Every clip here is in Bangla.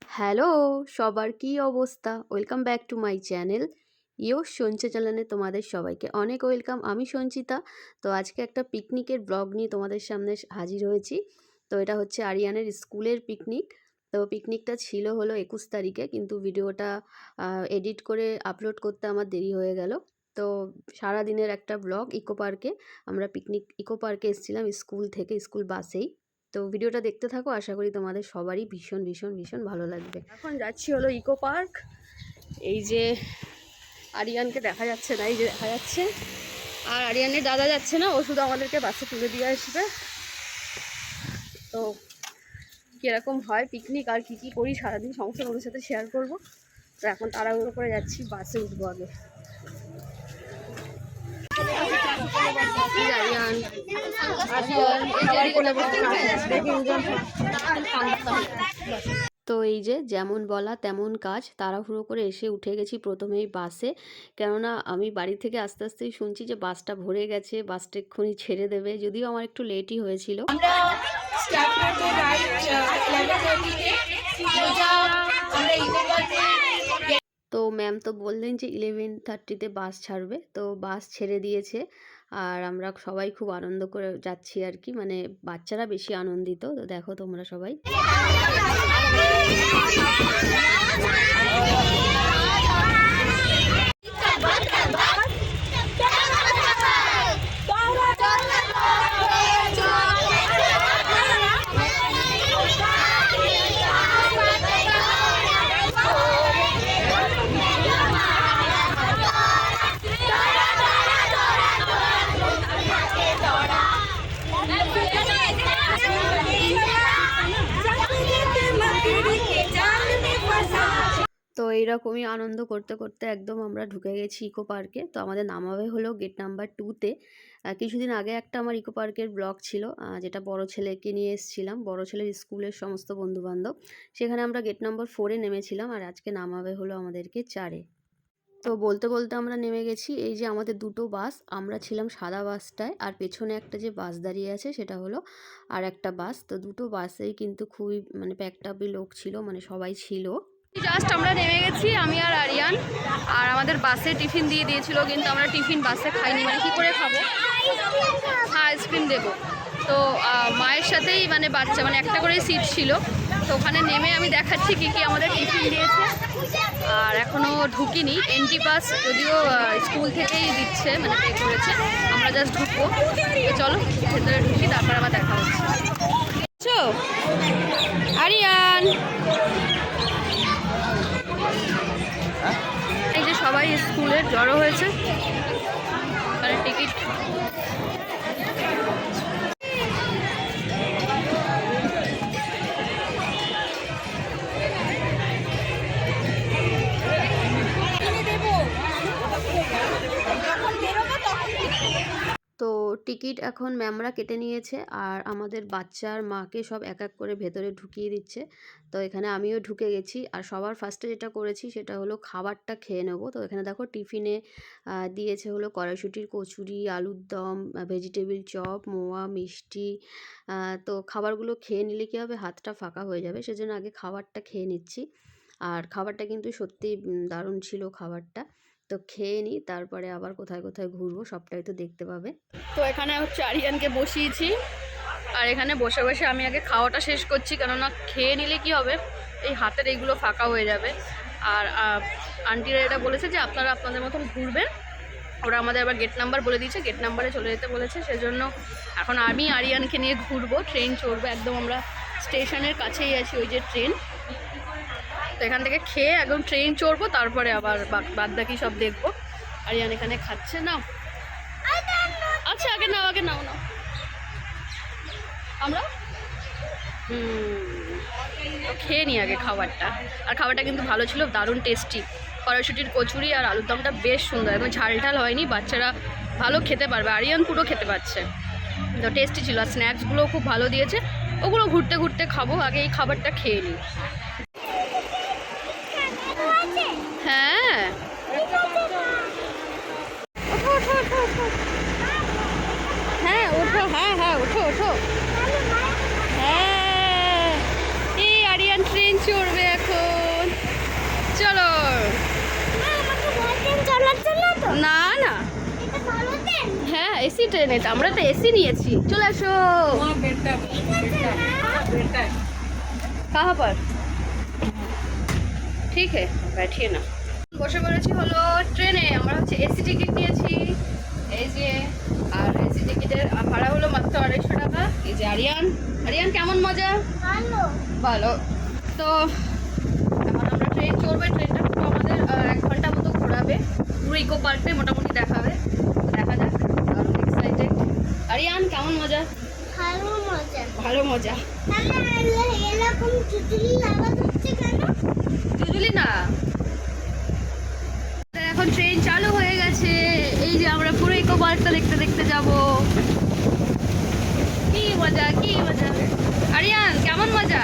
হ্যালো, সবার কি অবস্থা? Welcome back to my channel. Sanchita চ্যানেলে তোমাদের সবাইকে অনেক ওয়েলকাম। আমি সঞ্চিতা। তো আজকে একটা পিকনিকের ব্লগ নিয়ে তোমাদের সামনে হাজির হয়েছি। তো এটা হচ্ছে আরিয়ানের স্কুলের পিকনিক। তো পিকনিকটা ছিল হলো 21 তারিখে, কিন্তু ভিডিওটা এডিট করে আপলোড করতে আমার দেরি হয়ে গেল। তো সারাদিনের একটা ব্লগ ইকো পার্কে। আমরা ইকো পার্কে এসেছিলাম স্কুল থেকে, স্কুল বাসেই। তো ভিডিওটা দেখতে থাকো, আশা করি তোমাদের সবারই ভীষণ ভীষণ ভীষণ ভালো লাগবে। এখন যাচ্ছি হলো ইকো পার্ক। এই যে আরিয়ানকে দেখা যাচ্ছে না, এই যে দেখা যাচ্ছে। আর আরিয়ানের দাদা যাচ্ছে না, ও শুধু আমাদেরকে বাসে তুলে দিয়ে আসবে। তো কীরকম হয় পিকনিক আর কী কী করি সারাদিন সমস্ত ওদের সাথে শেয়ার করবো। তো এখন তাড়াহুড়ো করে যাচ্ছি, বাসে উঠবো আগে। আরিয়ান তো এই যে যেমন বলা তেমন কাজ, তাড়াহুড়ো করে এসে উঠে গেছি প্রথমেই বাসে। কেননা আমি বাড়ি থেকে আস্তে আস্তেই শুনছি যে বাসটা ভরে গেছে, বাসটা এক্ষুনি ছেড়ে দেবে। যদিও আমার একটু লেটই হয়েছিল। তো ম্যাম তো বললেন যে 11:30-তে বাস ছাড়বে, তো বাস ছেড়ে দিয়েছে। আর আমরা সবাই খুব আনন্দ করে যাচ্ছি আর কি, মানে বাচ্চারা বেশি আনন্দিত। তো দেখো তোমরা সবাই। তো এইরকমই আনন্দ করতে করতে একদম আমরা ঢুকে গেছি ইকো পার্কে। তো আমাদের নামাবে হলো গেট নাম্বার 2-তে। কিছুদিন আগে একটা আমার ইকো পার্কের ব্লগ ছিল, যেটা বড় ছেলেকে নিয়ে এসেছিলাম, বড় ছেলের স্কুলের সমস্ত বন্ধুবান্ধব। সেখানে আমরা গেট নাম্বার 4-এ নেমেছিলাম, আর আজকে নামাবে হলো আমাদেরকে 4-এ। তো বলতে বলতে আমরা নেমে গেছি। এই যে আমাদের দুটো বাস, আমরা ছিলাম সাদা বাসটায়, আর পেছনে একটা যে বাস দাঁড়িয়ে আছে সেটা হলো আর একটা বাস। তো দুটো বাসেই কিন্তু খুবই মানে প্যাকটাপি লোক ছিল, মানে সবাই ছিল। জাস্ট আমরা নেমে গেছি, আমি আর আরিয়ান। আর আমাদের বাসে টিফিন দিয়ে দিয়েছিল, কিন্তু আমরা টিফিন বাসে খাইনি, মানে কী করে খাবো। হ্যাঁ, আইসক্রিম দেবো। তো মায়ের সাথেই মানে বাচ্চা, মানে একটা করে সিট ছিল। তো ওখানে নেমে আমি দেখাচ্ছি কী কী আমাদের টিফিন দিয়েছে। আর এখনও ঢুকিনি, এন্ট্রি পাস যদিও স্কুল থেকেই দিচ্ছে, মানে পে করেছে। আমরা জাস্ট ঢুকবো। তো চলো ভেতরে ঢুকি, তারপর আবার দেখা হচ্ছে। আরিয়ান, এই যে সবাই স্কুলের জড়ো হয়েছে, মানে টিকিট। তো টিকিট এখন ম্যামরা কেটে নিয়েছে, আর আমাদের বাচ্চার মাকে সব এক এক করে ভেতরে ঢুকিয়ে দিচ্ছে। তো এখানে আমিও ঢুকে গেছি, আর সবার ফার্স্টে যেটা করেছি সেটা হলো খাবারটা খেয়ে নেবো। তো এখানে দেখো টিফিনে দিয়েছে হলো কড়াইশুঁটির কচুরি, আলুর দম, ভেজিটেবিল চপ, মোয়া, মিষ্টি। তো খাবারগুলো খেয়ে নিলে কী হবে, হাতটা ফাঁকা হয়ে যাবে, সেজন্য আগে খাবারটা খেয়ে নিচ্ছি। আর খাবারটা কিন্তু সত্যিই দারুণ ছিল খাবারটা। তো খেয়ে নিই, তারপরে আবার কোথায় কোথায় ঘুরবো সবটাই তো দেখতে পাবে। তো এখানে হচ্ছে আরিয়ানকে বসিয়েছি, আর এখানে বসে বসে আমি আগে খাওয়াটা শেষ করছি, কেননা খেয়ে নিলে কি হবে, এই হাতের এইগুলো ফাঁকা হয়ে যাবে। আর আন্টিরা এটা বলেছে যে আপনারা আপনাদের মতন ঘুরবেন। ওরা আমাদের আবার গেট নাম্বার বলে দিয়েছে, গেট নাম্বারে চলে যেতে বলেছে। সেজন্য এখন আমি আরিয়ানকে নিয়ে ঘুরবো, ট্রেন চড়বো। একদম আমরা স্টেশনের কাছেই আছি, ওই যে ট্রেন। তো এখান থেকে খেয়ে একদম ট্রেন চড়বো, তারপরে আবার বাদ বাকি সব দেখবো। আরিয়ান এখানে খাচ্ছে না। আচ্ছা আগে নাও, আগে নাও নাও। আমরা তো খেয়ে নিই আগে খাবারটা। আর খাবারটা কিন্তু ভালো ছিল, দারুণ টেস্টি। কড়াইশুঁটির কচুরি আর আলুর দমটা বেশ সুন্দর, একদম ঝাল ঝাল হয়নি, বাচ্চারা ভালো খেতে পারবে। আরিয়ান পুরো খেতে পারছে, তো টেস্টি ছিল। আর স্ন্যাক্সগুলোও খুব ভালো দিয়েছে, ওগুলো ঘুরতে ঘুরতে খাবো, আগে এই খাবারটা খেয়ে নিই। হ্যাঁ, হ্যাঁ ওঠো, হ্যাঁ হ্যাঁ ওঠো ওঠো। হ্যাঁ, এই আরিয়ান ট্রেন চড়বে এখন। এসি ট্রেনে, তো আমরা তো এসি নিয়েছি। চলে আসো। কাহা পর? ঠিক है बैठिए ना। বসে পড়েছি হলো ট্রেনে। আমরা হচ্ছে এসি টিকিট নিয়েছি এই যে, আর এসি টিকিটের ভাড়া হলো মাত্র 250 টাকা। এই যে আরিয়ান, আরিয়ান কেমন মজা? ভালো ভালো। তো এখন আমরা ট্রেন চড়বে। ট্রেনটা পুরো আমাদের 1 ঘন্টা মতো ঘোরাবে, পুরো ইকো পার্কটাই মোটামুটি দেখাবে। দেখা যাক, কারণ এক্সাইটেড। আরিয়ান কেমন মজা? ভালো মজা ভালো মজা। এরকম চুচুলি আওয়াজ হচ্ছে কেন? চুচুলি না, এখন ট্রেন চালু হয়ে গেছে। এই যে আমরা পুরো ইকো পার্কটা দেখতে দেখতে যাব। কি মজা কি মজা। আরিয়ান কেমন মজা?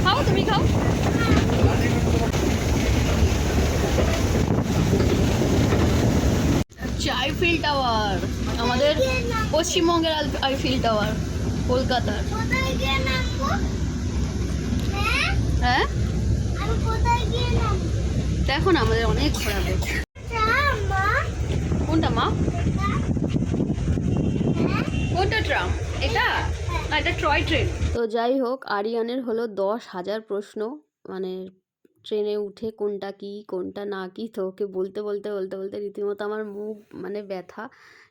খাও, তুমি খাও। আইফেল টাওয়ার, আমাদের পশ্চিমবঙ্গের আইফেল টাওয়ার, কলকাতার। হ্যাঁ দেখো না, আমাদের অনেক ঘোরাবে। কোনটা মা? কোনটা ট্রাম? এটা এটা টয় ট্রেন। তো যাই হোক, আরিয়ানের হলো 10,000 প্রশ্ন, মানে ট্রেনে উঠে কোনটা কি কোনটা না কি। তো ওকে বলতে বলতে বলতে বলতে রীতিমতো আমার মুখ মানে ব্যথা,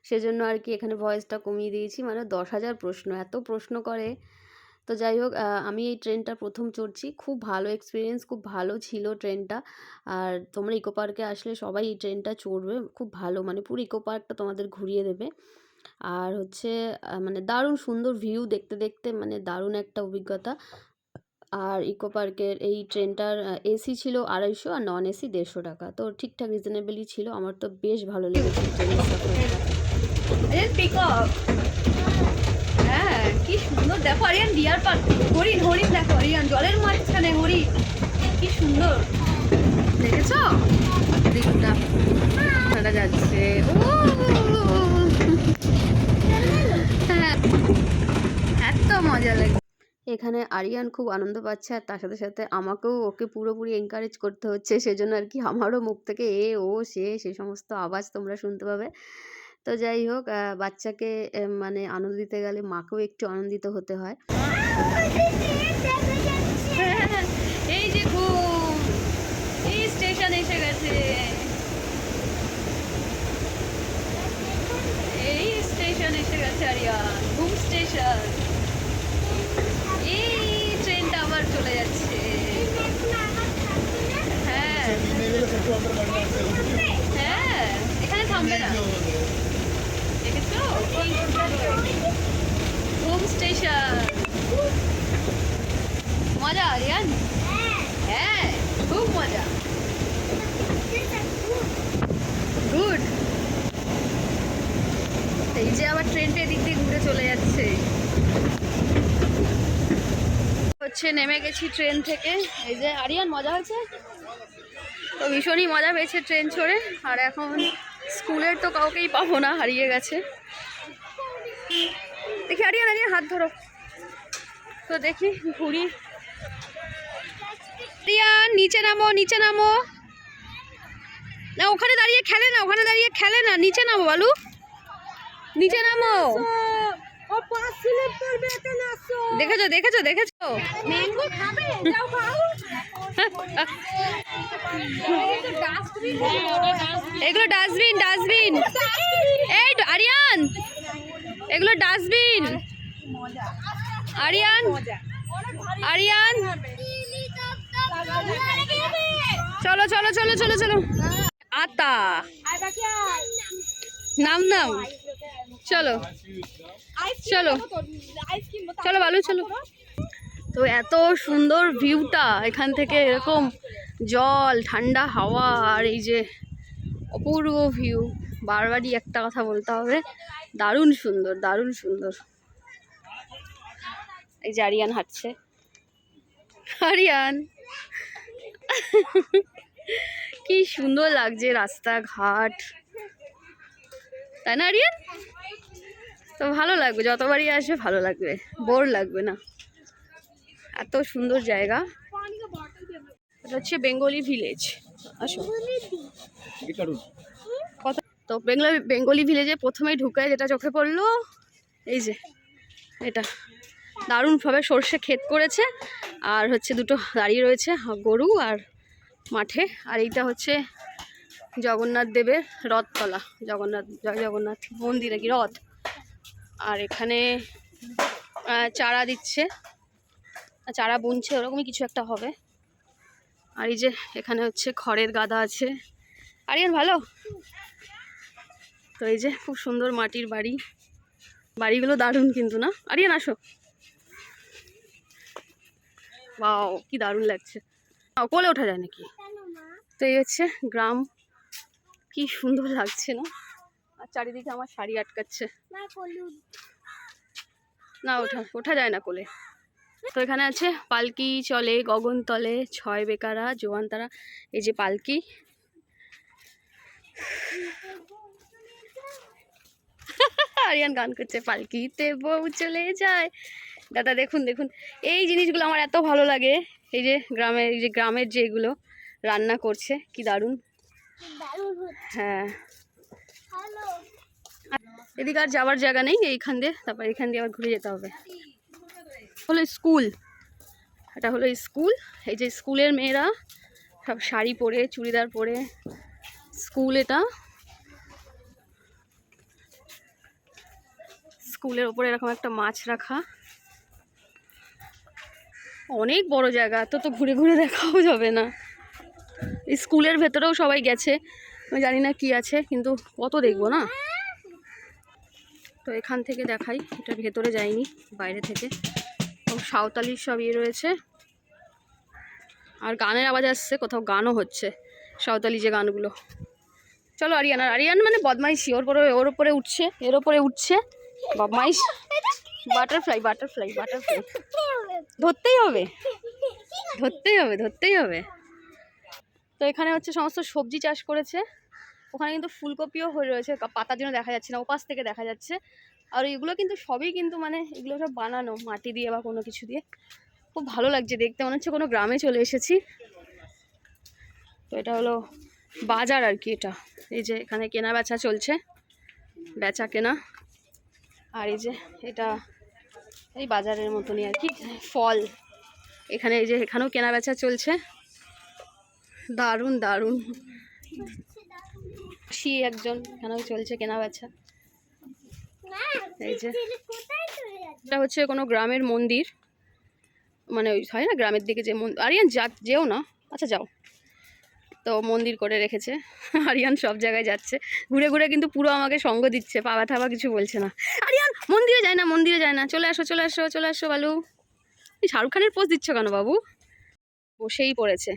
সেজন্য আর কি এখানে ভয়েসটা কমিয়ে দিয়েছি। মানে 10,000 প্রশ্ন, এত প্রশ্ন করে। তো যাই হোক, আমি এই ট্রেনটা প্রথম চড়ছি, খুব ভালো এক্সপিরিয়েন্স, খুব ভালো ছিল ট্রেনটা। আর তোমরা ইকো পার্কে আসলে সবাই এই ট্রেনটা চড়বে, খুব ভালো, মানে পুরো ইকো পার্কটা তোমাদের ঘুরিয়ে দেবে। আর হচ্ছে মানে দারুণ সুন্দর ভিউ দেখতে দেখতে, মানে দারুণ একটা অভিজ্ঞতা। আর ইকো পার্কের এই ট্রেনটার এসি ছিল 250 আর নন এসি 150 টাকা, তো ঠিকঠাক রিজনেবলই ছিল। আমার তো বেশ ভালো লেগেছে ট্রেনের সফরটা। হ্যাঁ কি সুন্দর, দেখো আরিয়ান ডিয়ার পার্ক, হরিণ হরিণ দেখো আরিয়ান, জলের মাঝখানে হরিণ, কি সুন্দর দেখেছো? দিকটা হাঁটা যাচ্ছে। ও হ্যাঁ, এত মজা লাগে এখানে। আরিয়ান খুব আনন্দ পাচ্ছে, আর তার সাথে সাথে আমাকেও ওকে পুরোপুরি এনকারেজ করতে হচ্ছে, সেজন্য আর কি আমারও মুখ থেকে এ ও সে সমস্ত আওয়াজ তোমরা শুনতে পাবে। তো যাই হোক, বাচ্চাকে মানে আনন্দ দিতে গেলে মাকেও একটু আনন্দিত হতে হয়। এই যে ঘুম, এই স্টেশন এসে গেছে, এই স্টেশন এসে গেছে আরিয়ান, ঘুম স্টেশন। এই ট্রেনটা আবার চলে যাচ্ছে। হ্যাঁ হ্যাঁ, এখানে থামবে না, দেখেছো? ঘুম স্টেশন, মজা আরিয়ান? হ্যাঁ খুব মজা, গুড। এই যে আবার ট্রেনটা এদিক দিয়ে ঘুরে চলে যাচ্ছে। হচ্ছে নেমে গেছি ট্রেন থেকে। এই যে আরিয়ান মজা হয়েছে তো, ভীষণই মজা পেয়েছে ট্রেন চড়ে। আর এখন স্কুলের তো কাউকেই পাবো না, হারিয়ে গেছে। দেখি আরিয়ান, আরিয়ান হাত ধরো তো, দেখি ঘুরি। আরিয়ান নিচে নামো, নিচে নামো না, ওখানে দাঁড়িয়ে খেলে না, ওখানে দাঁড়িয়ে খেলে না, নিচে নামো বালু, নিচে নামো। দেখেছো দেখেছো দেখেছো, এগুলো ডাস্টবিন, ডাস্টবিন। এই আরিয়ান, এগুলো ডাস্টবিন। আরিয়ান, আরিয়ান চলো চলো চলো চলো চলো। আতা নাম নাম, চলো চলো চলো বালু চলো। তো এত সুন্দর ভিউটা এখান থেকে, এরকম জল, ঠান্ডা হাওয়া, আর এই যে অপূর্ব ভিউ। বারবারই একটা কথা বলতে হবে, দারুণ সুন্দর, দারুণ সুন্দর। এই যে আরিয়ান হাঁটছে, আরিয়ান কি সুন্দর লাগছে রাস্তাঘাট, তাই না আরিয়ান? তো ভালো লাগবে, যতবারই আসবে ভালো লাগবে, বোর লাগবে না, এত সুন্দর জায়গা। এটা হচ্ছে বেঙ্গলি ভিলেজ। আসো কত। তো বেঙ্গলি ভিলেজে প্রথমেই ঢুকে যেটা চোখে পড়লো এই যে এটা দারুণভাবে সর্ষে ক্ষেত করেছে, আর হচ্ছে দুটো দাঁড়িয়ে রয়েছে গরু আর মাঠে। আর এইটা হচ্ছে জগন্নাথ দেবের রথতলা, জগন্নাথ জয় জগন্নাথ মন্দিরে কি রথ। আর এখানে চারা দিচ্ছে, চারা বুনছে, ওরকমই কিছু একটা হবে। আর এই যে এখানে হচ্ছে খড়ের গাদা আছে। আরিয়ান ভালো তো। এই যে খুব সুন্দর মাটির বাড়ি, বাড়িগুলো দারুণ কিন্তু না আরিয়ান আসো। বাও কি দারুণ লাগছে, কোলে ওঠা যায় নাকি। তো এই হচ্ছে গ্রাম, কি সুন্দর লাগছে না। আর চারিদিকে আমার শাড়ি আটকাচ্ছে, না ওঠা যায় না কোলে। তো এখানে আছে পালকি চলে গগনতলে, ছয় বেকারা জোয়ান তারা। এই যে পালকি, আরিয়ান গান করছে পালকিতে বউ চলে যায়। দাদা দেখুন দেখুন, এই জিনিসগুলো আমার এত ভালো লাগে। এই যে গ্রামের যেগুলো রান্না করছে কি দারুণ। হ্যাঁ এদিকে আর যাওয়ার জায়গা নেই, এইখান দিয়ে তারপর এখান দিয়ে আবার ঘুরে যেতে হবে। হলো স্কুল, এটা হলো স্কুল। এই যে স্কুলের মেয়েরা সব শাড়ি পরে চুড়িদার পরে স্কুল। এটা স্কুলের ওপরে এরকম একটা মাছ রাখা, অনেক বড় জায়গা, তো ঘুরে ঘুরে দেখাও যাবে না। স্কুলের ভেতরেও সবাই গেছে, আমি জানি না কি আছে, কিন্তু কত দেখবো না। তো এখান থেকে দেখাই, এটা ভেতরে যাইনি, বাইরে থেকে। সাঁওতালির সব ইয়ে রয়েছে, আর গানের আওয়াজ আসছে, কোথাও গানও হচ্ছে সাঁওতালি যে গানগুলো। চলো আরিয়ান, আর আরিয়ান মানে বদমাইশি, ওর উপরে উঠছে, এর ওপরে উঠছে, বদমাইশ। বাটারফ্লাই বাটারফ্লাই বাটারফ্লাই, ধরতেই হবে ধরতেই হবে ধরতেই হবে। তো এখানে হচ্ছে সমস্ত সবজি চাষ করেছে, ওখানে কিন্তু ফুলকপিও হয়ে রয়েছে, পাতার জন্য দেখা যাচ্ছে না, ওপাশ থেকে দেখা যাচ্ছে। আর এগুলো কিন্তু সবই কিন্তু মানে এগুলো সব বানানো মাটি দিয়ে বা কোনো কিছু দিয়ে। খুব ভালো লাগছে দেখতে, মনে হচ্ছে কোনো গ্রামে চলে এসেছি। তো এটা হলো বাজার আর কি। এটা এই যে এখানে কেনা বেচা চলছে, বেচা কেনা। আর এই যে এটা এই বাজারের মতনই আর কি, ফল। এখানে এই যে এখানেও কেনা বেচা চলছে, দারুণ দারুণ। একজন এখানেও চলছে কেনা বেচা। এই যে এটা হচ্ছে কোনো গ্রামের মন্দির, মানে ওই হয় না গ্রামের দিকে যে মন্দির। আরিয়ান যেও না, আচ্ছা যাও। তো মন্দির করে রেখেছে, আরিয়ান সব জায়গায় যাচ্ছে ঘুরে ঘুরে, কিন্তু পুরো আমাকে সঙ্গ দিচ্ছে, পা ব্যথা বা কিছু বলছে না। আরিয়ান মন্দিরে যায় না, মন্দিরে যায় না, চলে আসো চলে আসো চলে আসো বালু। এই শাহরুখ খানের পোজ দিচ্ছ কেন বাবু, বসেই পড়েছে।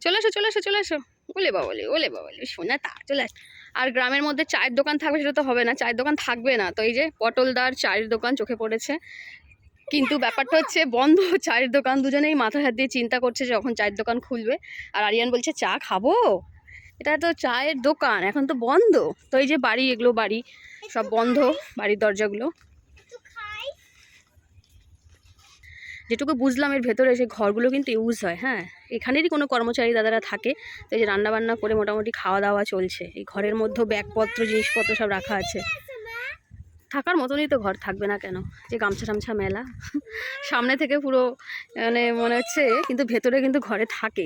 চলে আসো চলে আসো চলে আসো, ওলে বাবলি ওলে বাবলি শোনা তা চলে আস। আর গ্রামের মধ্যে চায়ের দোকান থাকবে সেটা তো হবে না, চায়ের দোকান থাকবে না। তো এই যে পটলদার চায়ের দোকান চোখে পড়েছে, কিন্তু ব্যাপারটা হচ্ছে বন্ধ চায়ের দোকান। দুজনেই মাথা হাত দিয়ে চিন্তা করছে যখন চায়ের দোকান খুলবে। আর আরিয়ান বলছে চা খাবো, এটা তো চায়ের দোকান এখন তো বন্ধ। তো এই যে বাড়ি, এগুলো বাড়ি সব বন্ধ, বাড়ির দরজাগুলো। যেটুকু বুঝলাম এর ভেতরে সেই ঘরগুলো কিন্তু ইউজ হয়। হ্যাঁ এখানেরই কোনো কর্মচারী দাদারা থাকে, তো এই যে রান্নাবান্না করে মোটামুটি খাওয়া দাওয়া চলছে। এই ঘরের মধ্যে ব্যাগপত্র জিনিসপত্র সব রাখা আছে, থাকার মতনই তো ঘর, থাকবে না কেন। যে গামছা টামছা মেলা সামনে থেকে পুরো মানে মনে হচ্ছে, কিন্তু ভেতরে কিন্তু ঘরে থাকে।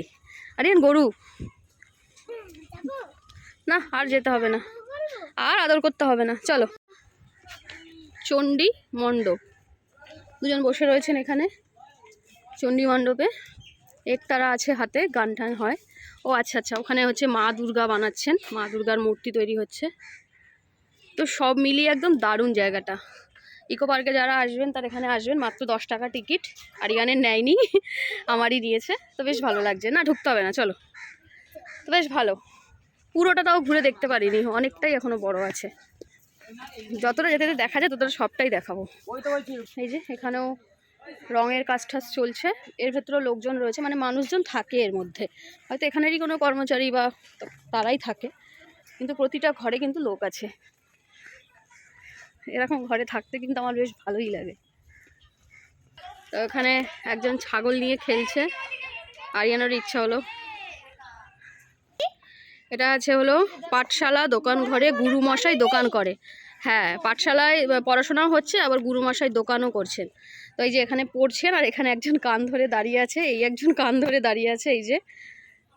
আরে গরু না, আর যেতে হবে না, আর আদর করতে হবে না, চলো। চণ্ডী মণ্ডপ, দুজন বসে রয়েছেন এখানে চণ্ডী মণ্ডপে, একতারা আছে হাতে, গান টান হয়। ও আচ্ছা আচ্ছা, ওখানে হচ্ছে মা দুর্গা বানাচ্ছেন, মা দুর্গার মূর্তি তৈরি হচ্ছে। তো সব মিলিয়ে একদম দারুণ জায়গাটা। ইকো পার্কে যারা আসবেন তারা এখানে আসবেন, মাত্র 10 টাকা টিকিট। আরিয়ানের নেয়নি, আমারই দিয়েছে। তো বেশ ভালো লাগছে, না ঢুকতে হবে না, চলো। তো বেশ ভালো, পুরোটা তাও ঘুরে দেখতে পারিনি, অনেকটাই এখনো বড় আছে। যতটা যেতে দেখা যায় ততটা সবটাই দেখাবো। এই যে এখানেও রঙের কাজ টাজ চলছে, এর ভেতরেও লোকজন রয়েছে, মানে মানুষজন থাকে এর মধ্যে, হয়তো এখানেরই কোনো কর্মচারী বা তারাই থাকে, কিন্তু প্রতিটা ঘরে কিন্তু লোক আছে। এরকম ঘরে থাকতে কিন্তু আমার বেশ ভালোই লাগে। তো এখানে একজন ছাগল নিয়ে খেলছে, আরিয়ানোর ইচ্ছা হলো এটা আছে হলো পাঠশালা দোকান ঘরে গুরুমশাই দোকান করে। হ্যাঁ, পাঠশালায় পড়াশোনাও হচ্ছে, আবার গুরুমশাই দোকানও করছেন। তো এই যে এখানে পড়ছেন, আর এখানে একজন কান ধরে দাঁড়িয়ে আছে, এই একজন কান ধরে দাঁড়িয়ে আছে। এই যে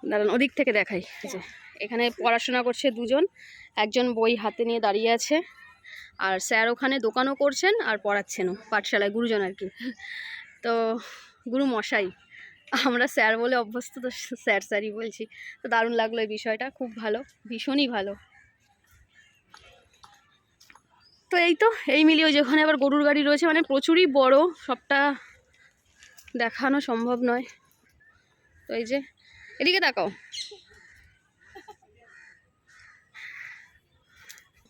দাঁড়ান, ওদিক থেকে দেখাই। এই যে এখানে পড়াশোনা করছে দুজন, একজন বই হাতে নিয়ে দাঁড়িয়ে আছে, আর স্যার ওখানে দোকানও করছেন আর পড়াচ্ছেনও, পাঠশালায় গুরুজন আর কি। তো গুরুমশাই, আমরা স্যার বলে অভ্যস্ত, তো স্যার স্যারই বলছি। তো দারুণ লাগলো এই বিষয়টা, খুব ভালো, ভীষণই ভালো। তো এই তো এই মিলিয়ে ওই যেখানে আবার গরুর গাড়ি রয়েছে, মানে প্রচুরই বড়, সবটা দেখানো সম্ভব নয়। তো এই যে এদিকে তাকাও,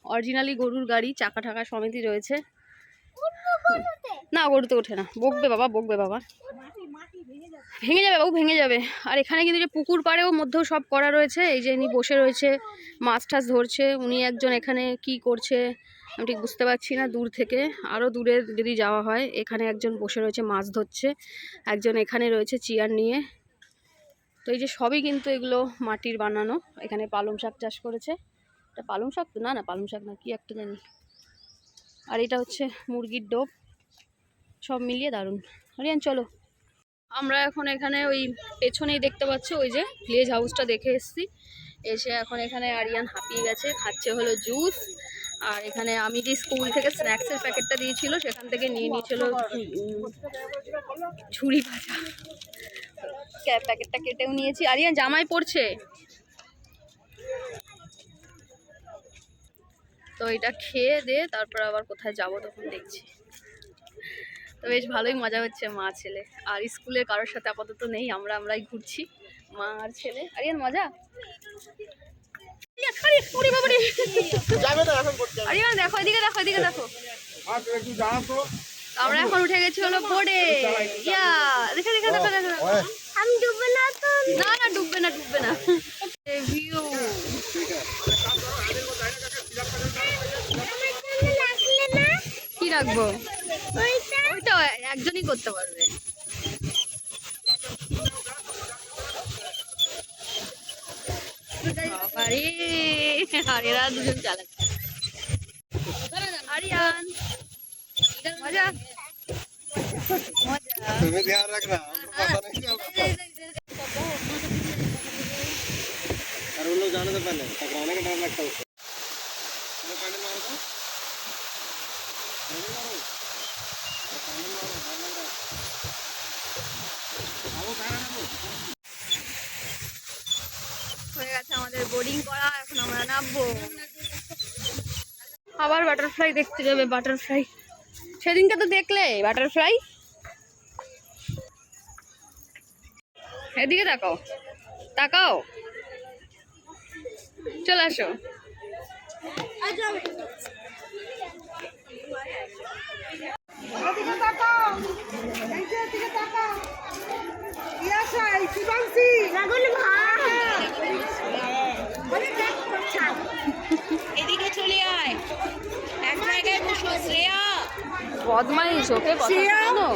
অরিজিনালি গরুর গাড়ি, চাকা ঠাকা সমেতই রয়েছে। না, গরুতে ওঠে না, বকবে বাবা, বকবে বাবা, ভেঙে যাবে বাবু, ভেঙে যাবে। আর এখানে কিন্তু যে পুকুর পাড়েও মধ্যেও সব করা রয়েছে। এই যে ইনি বসে রয়েছে, মাছ টাছ ধরছে। উনি একজন এখানে কি করছে আমি ঠিক বুঝতে পারছি না, দূর থেকে আরও দূরে যদি যাওয়া হয়। এখানে একজন বসে রয়েছে, মাছ ধরছে, একজন এখানে রয়েছে চেয়ার নিয়ে। তো এই যে সবই কিন্তু এগুলো মাটির বানানো। এখানে পালং শাক চাষ করেছে, এটা পালং শাক তো, না না পালং শাক না, কি একটা জানি। আর এটা হচ্ছে মুরগির ডোব, সব মিলিয়ে দারুণ। আরিয়ান চলো, আমরা এখন এখানে ওই পেছনেই দেখতে পাচ্ছ ওই যে ভিলেজ হাউসটা দেখে এসেছি। এসে এখন এখানে আরিয়ান হাঁপিয়ে গেছে, খাচ্ছে হলো জুস। আর এখানে আমি যে স্কুল থেকে স্ন্যাক্সের প্যাকেটটা দিয়েছিল সেখান থেকে নিয়ে নিয়েছিল ঝুড়ি ভাজা, প্যাকেটটা কেটেও নিয়েছি। আরিয়ান জামাই পড়ছে, তো এটা খেয়ে দে, তারপর আবার কোথায় যাব তখন দেখছি। তো বেশ ভালোই মজা হচ্ছে মা ছেলে। আর স্কুলের কারোর সাথে আপাতত নেই, আমরাই ঘুরছি, মা আর ছেলে। আরিয়ান মজা, আরিয়ান দেখো এদিকে, দেখো এদিকে দেখো। আমরা এখন উঠে গেছি হলো বোর্ডে। ইয়া দেখে দেখে দেখো দেখো, আমি ডুববে না তো, না না ডুববে না, ডুববে না। ভিউ কি রাখবো, ওইটা একজনই করতে পারবে। আর এরা দুজন চালাচ্ছে। আরিয়ান মজা মজা, তুমি ধ্যান রাখনা, আর वो लोग जाने से पहले टकराने का डर लगता है उसको। वो पैडल मारो तो पैडल मारो, पैडल मारो, डर लग रहा है। आओ पैर आना, হয়ে গেছে আমাদের বোর্ডিং করা, এখন আমরা নামবো। আবার বাটারফ্লাই দেখতে যাবে, বাটারফ্লাই সেদিনকে তো দেখলে বাটারফ্লাই। এদিকে তাকাও, তাকাও, চলে আসো। এদিকে চলে আয়, এক জায়গায় বসো শ্রেয়া। বদমাইশ, ওকে কথা শোনো।